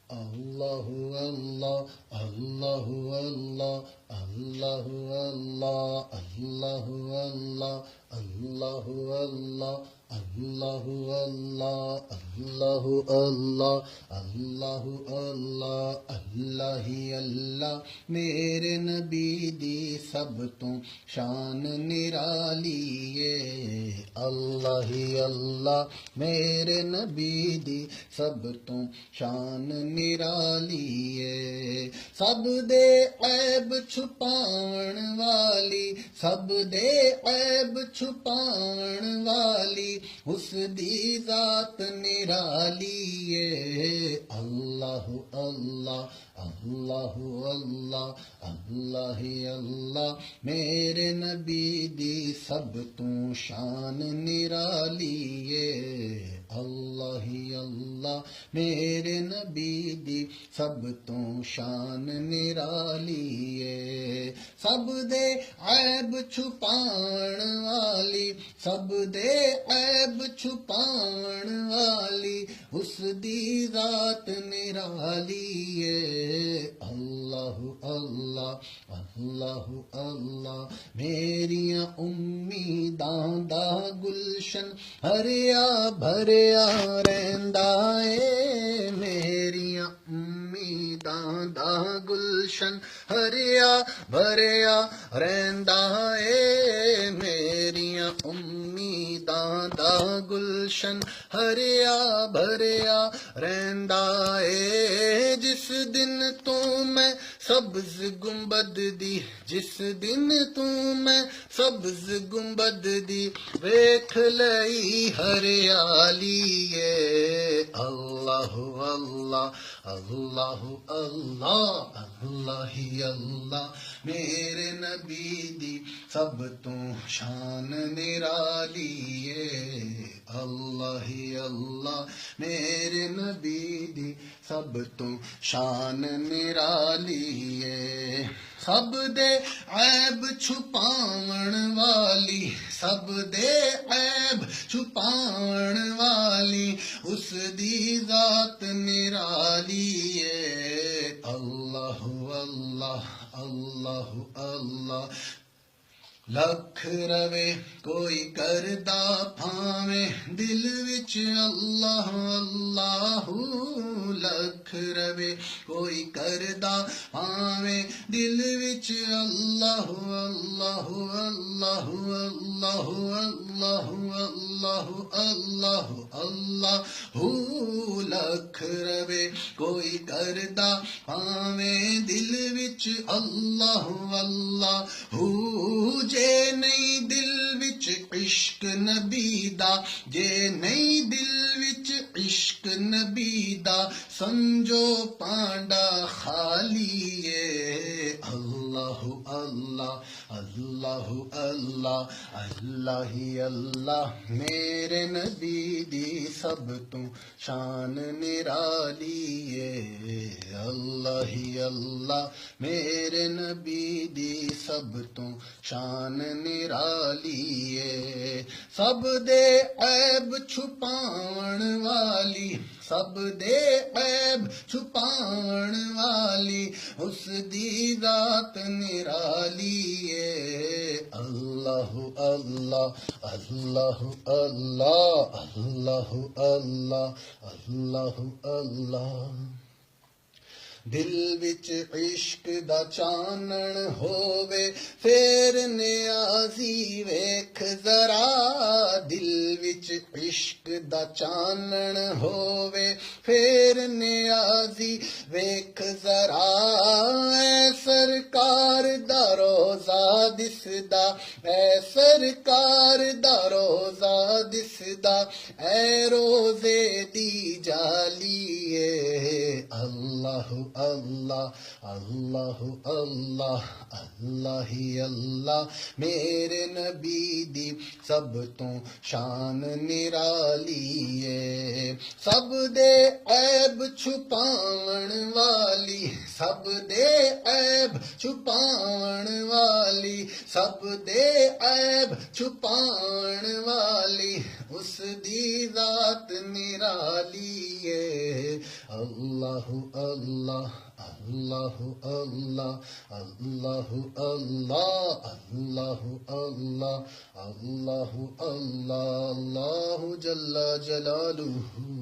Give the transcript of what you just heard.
اللہ اللہ اللہ اللہ اللہ اللہ اللہ اللہ اللہ اللہ اللہ اللہ اللہ اللہ اللہ اللہ ہی اللہ میرے نبی دی سب تو شان نرالی ہے اللہ ہی اللہ میرے نبی دی سب تو شان نرالی ہے سب دے عیب چھپان والی سب دے عیب چھپان والی اس دی ذات نرالی ہے اللہ اللہ اللہ اللہ اللہ اللہ میرے نبی دی سب تو شان نرالی ہے اللہ اللہ میرے نبی دی سب تو شان نرالی ہے سب دے عیب چھپان والی سب دے عیب چھپان والی اس دی ذات نرالی ہے اللہ اللہ اللہ اللہ میریاں امیداں دا گلشن ہریا بھریا رہندا اے میریاں امیداں دا گلشن ہریا بھریا رہندا اے میریاں امیداں دا گلشن ہریا بھریا رہندا اے جس دن تو میں سبز گنبد دی جس دن تو میں سبز گنبد دی ویکھ لئی ہریالی ہے اللہ اللہ اللہ اللہ اللہ ہی اللہ میرے نبی دی سب تو شان نرالی ہے اللہ ہی اللہ میرے نبی دی سب تو شان نرالی ہے سب دے عیب چھپاون والی سب دے عیب چھپاون والی اس دی ذات نرالی ہے اللہ اللہ اللہ اللہ لکھ روے کوئی کردا پھاویں دل وچ اللہ اللہ لکھ روے کوئی کردا پھاویں دل وچ اللہ اللہ اللہ اللہ اللہ اللہ اللہ اللہ لکھ روے کوئی کردا پھاویں دل وچ اللہ اللہ جے نہیں دل وچ عشق نبی دا جے نہیں دل وچ عشق نبی دا سمجھو پانڈا خالی ہے اللہ اللہ اللہ اللہ اللہ ہی اللہ میرے نبی دی سب تو شان نرالی ہے اللہ ہی اللہ میرے نبی دی سب تو شان نرالی ہے سب دے عیب چھپاون والی سب دے عیب چھپاون والی اس دی ذات نرالی ہے اللہ اللہ اللہ اللہ اللہ اللہ اللہ اللہ دل وچ عشق دا چانن ہووے پھر نیازی ویکھ ذرا دل وچ عشق دا چانن ہووے پھر نیازی ویکھ ذرا اے سرکار دا روزہ دسدا اے سرکار دا روزہ دسدا اے روزے دی جالی ہے اللہ اللہ اللہ اللہ اللہ ہی اللہ میرے نبی دی سب تو شان نرالی ہے سب دے عیب چھپاون والی سب دے عیب چھپاون والی سب دے عیب چھپاون والی اس دی ذات نرالی ہے اللہ اللہ اللہ اللہ اللہ اللہ اللہ اللہ اللہ اللہ اللہ جل جلالہ